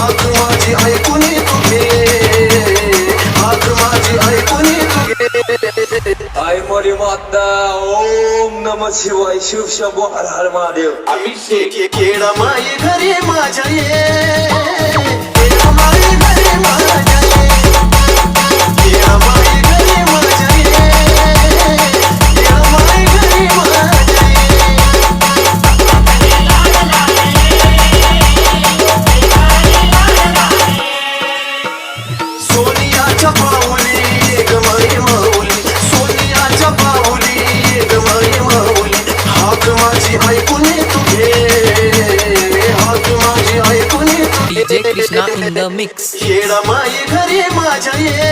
हाक माझी ऐकून तू घे, हाक माझी ऐकून तू घे. आई मोरी माता ओम नमः शिवाय शिव शंभो हर हर महादेव. अभिषेक केळा माई घरी माझ्या ये, केळा माई घरी माझ्या ये, केळा माई घरी माझ्या ये, केळा माई घरी माझ्या ये. सोनियाच्या पाऊली ग माई माऊली, सोनियाच्या पाऊली ग माई माऊली. हाक माझी ऐकून तू घे, हाक माझी ऐकून तू घे. DJ Krishna in the mix. केळा माई घरी माझ्या ये.